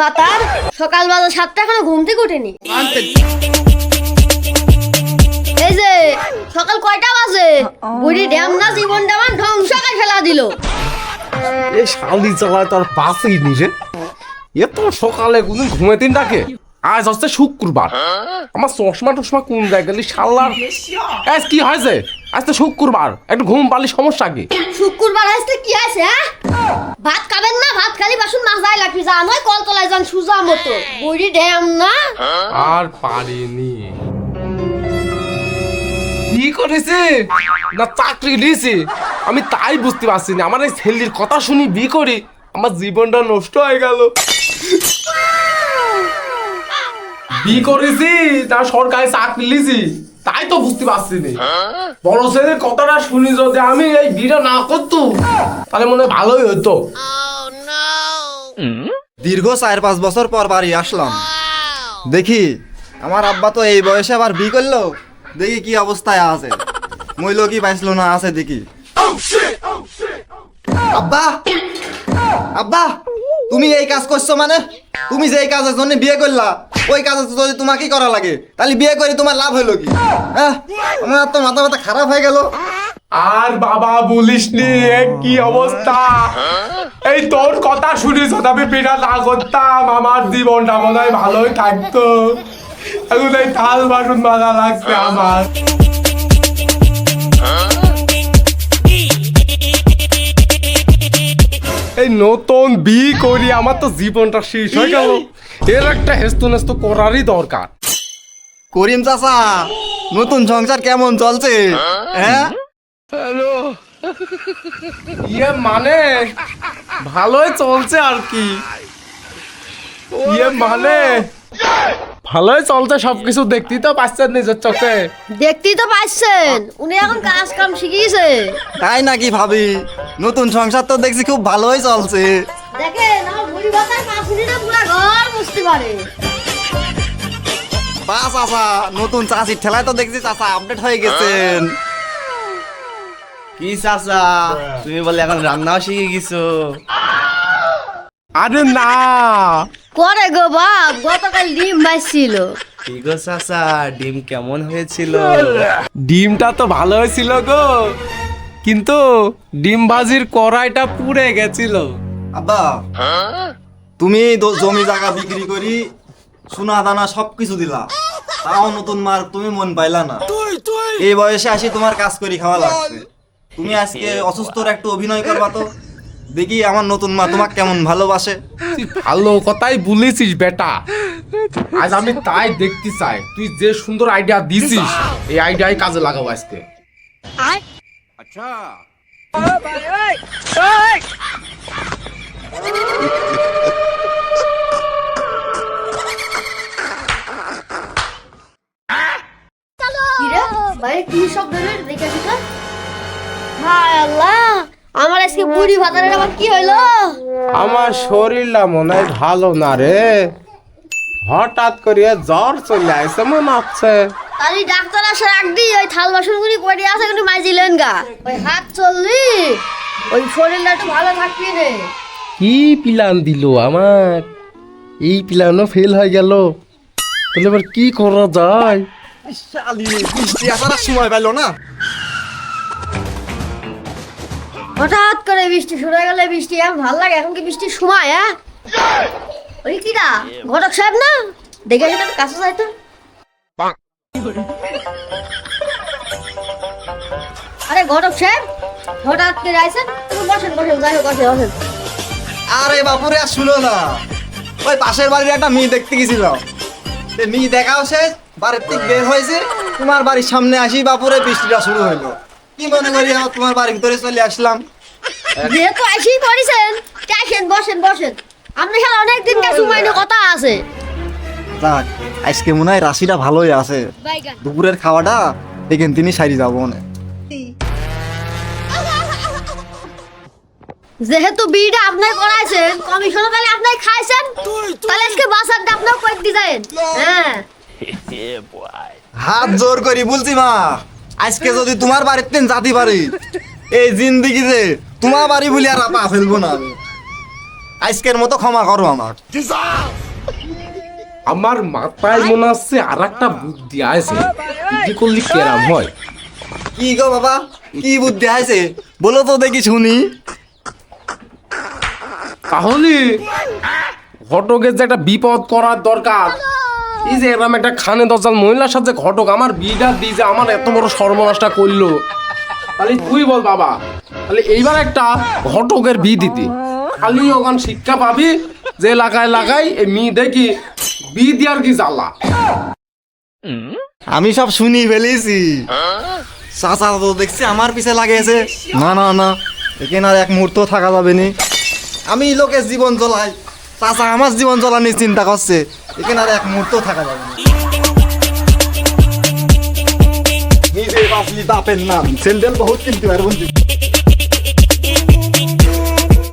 ভাতার সকালবেলা 7টা এখনো ঘুম থেকে ওঠেনি। এই যে সকাল কয়টা বাজে? বুড়ি ড্যাম না জীবনটা আমার ধ্বংস করে ফেলা দিল। এই শালি চালায় তার পাশেই নিজে এত সকালে কোন ঘুমাইতেন ডাকে। আজ হচ্ছে শুক্রবার, আমার চশমা টশমা কোন জায়গায় গেলি শালার। আজ কি হয়েছে? আজ তো শুক্রবার, একটু ঘুম পারলি সমস্যা কি? শুক্রবার আসতে কি আছে? ভাত খাবেন না? ভাত খালি বাসন মাজায় লাগবি, যা নয় কলতলায় যান সুজা মতো। বুড়ি ড্যাম না আর পারিনি। কি করেছে না চাকরি দিয়েছে আমি তাই বুঝতে পারছি না। আমার এই ছেলের কথা শুনি বিয়ে করি, আমার জীবনটা নষ্ট হয়ে গেল। বিয়ে করেছি তার সরকারি চাকরি লিছি, তাই তো বুঝতে পারছি না। বড় ছেলের কথাটা শুনি যদি আমি এই বিয়েটা না করতো তাহলে মনে হয় ভালোই হতো। দীর্ঘ 4-5 বছর পর বাড়ি আসলাম, দেখি আমার আব্বা তো এই বয়সে আবার বিয়ে করলো। দেখি কি অবস্থায় আছে, মইল কি পাইছিল না আছে দেখি। আব্বা, আব্বা, তুমি এই কাজ করছো মানে? তুমি যে এই কাজের জন্য বিয়ে করলা, ওই কাজ যদি তোমাকেই করা লাগে তাহলে বিয়ে করে তোমার লাভ হইলো কি? হ্যাঁ, আমার তো মাথা মাথা খারাপ হয়ে গেল। আর বাবা বলিস নি, কি অবস্থা। এই তোর কথা শুনিস আমি বিনা না করতাম আমার জীবনটা মনে হয় ভালোই থাকতো। এখন এই থাল বাসন মাজা লাগছে আমার। এই নতুন বিয়ে করি আমার তো জীবনটা শেষ হয়ে গেল। এর একটা হেস্ত নেস্ত করারই দরকার। করিম চাচা, নতুন সংসার কেমন চলছে? হ্যাঁ, হ্যালো, মানে ভালোই চলছে আর কি। মানে ভালোই চলছে সবকিছু, দেখতেই তো পাচ্ছেন নিজের চোখে। দেখতেই তো পাচ্ছেন উনি এখন কাজ কাম শিখিয়েছে। তাই নাকি ভাবি? নতুন সংসার তো দেখছি খুব ভালোই চলছে। দেখেন আমার বুড়ি ভাতার 5 মিনিটে পুরো ঘর বুঝতে পারে। বা চাচা, নতুন চাচির ঠেলায় তো দেখছি চাচা আপডেট হয়ে গেছেন। কি চাচা, তুমি বলে এখন রান্নাও শিখে গেছো? আরে না, করে গো বাপ, গতকাল ডিম ভাজছিল। কি গো চাচা, ডিম কেমন হয়েছিল? ডিমটা তো ভালো হয়েছিল গো, কিন্তু ডিম ভাজির কড়াইটা পুড়ে গেছিল। আব্বা, তুমি জমি জায়গা বিক্রি করি সোনা দানা সবকিছু দিলা, তাও নতুন মার তুমি মন পাইলা না। এই বয়সে আসি তোমার কাজ করি খাওয়া লাগছে। তুমি আজকে অসুস্থর একটু অভিনয় করবা তো, দেখি আমার নতুন মা তোমাকে কেমন ভালোবাসে। তুই ভালো কথাই বলেছিস বেটা, আজ আমি তাই দেখতে চাই তুই যে সুন্দর আইডিয়া দিছিস এই আইডিয়াই কাজে লাগাবো আজকে। আচ্ছা কিরে বাইরে কি শব্দ রে? দেখে আসি তো। হায় আল্লাহ, আমার আজকে বুড়ি ভাতারের আবার কি হইলো? আমার শরীরটা মনে হয় ভালো না রে, হঠাৎ করে জ্বর চলে আসছে মনে হচ্ছে। তাহলে ডাক্তার আসার আগ দিয়ে ওই থাল বাসনগুলি পড়ে আছে কিন্তু মাজিলেন গা। ওই হাত চললি ওই শরীরটা একটু ভালো থাকবি রে। কি প্ল্যান দিল আমার, এই প্ল্যানও ফেল হয়ে গেল। তাহলে এবার কি করা যায়? শালি, বৃষ্টি আসার আর সময় পাইলো না। হঠাৎ করে বৃষ্টি শুরু হয়ে গেলে বৃষ্টি এখন ভালো লাগে? এখন কি বৃষ্টির সময়? হ্যাঁ, ওই কিরা ঘটক সাহেব না? দেখে আসি তো কাছে যাই তো। আরে ঘটক সাহেব, হঠাৎ করে আইছেন? তুমি বসেন বসেন, যাই হোক বসেন বসেন। আরে বাপুরে আর শুনো না, ওই পাশের বাড়ির একটা মেয়ে দেখতে গেছিলাম। মেয়ে দেখাও শেষ, বাড়ির থেকে বের হয়েছে, তোমার বাড়ির সামনে আসি বাপুরে বৃষ্টিটা শুরু হইলো। কি মনে করি আমার তোমার বাড়ির ভিতরে চলে আসলাম। যেহেতু আসেই পড়েছেন, আসেন বসেন বসেন। আপনার সাথে অনেকদিন কাছে উমাইনে কথা আছে। যাক, আজকে মনে হয় রাশিটা ভালোই আছে। দুপুরের খাওয়াটা এখান তিনি সারি যাবো মনে। যেহেতু বিড়িটা আপনার করাইছেন, কমিশনও তাহলে আপনার খাইছেন, তাহলে আজকে বাসারটা আপনার কই দিছেন। হ্যাঁ, হাত জোর করি বলছি মা, আজকে যদি তোমার বাড়িতে জাতি পারি এই জিন্দিগিতে তোমার বাড়ি বলি আর পা ফেলবো না আমি। আজকের মতো ক্ষমা করো আমার। আমার মাথায় মনে হচ্ছে আর একটা বুদ্ধি আছে, কি করলে কেরাম হয়। কি গো বাবা, কি বুদ্ধি আছে বলো তো দেখি শুনি। তাহলে ঘটকের যে একটা বিপদ করার দরকার, এই যে এরকম একটা খানে দশজন মহিলার সাথে ঘটক আমার বিটা দিয়ে যে আমার এত বড় সর্বনাশটা করলো, তাহলে তুই বল বাবা, তাহলে এইবার একটা ঘটকের বি দিতে খালি ওখান শিক্ষা পাবি যে এলাকায় লাগাই এই মি দেখি বি দিয়ার কি জ্বালা। আমি সব শুনি ফেলেছি, চাচা তো দেখছি আমার পিছে লাগিয়েছে। না না না, এখানে আর এক মুহূর্ত থাকা যাবে নি। আমি লোকের জীবন জ্বলাই, চাচা আমার জীবন জ্বলানির চিন্তা করছে, এখানে আর এক মুহূর্ত থাকা যাবে না। নিজে বাপলি বাপের নাম, স্যান্ডেল বহুত কিনতে পারবেন।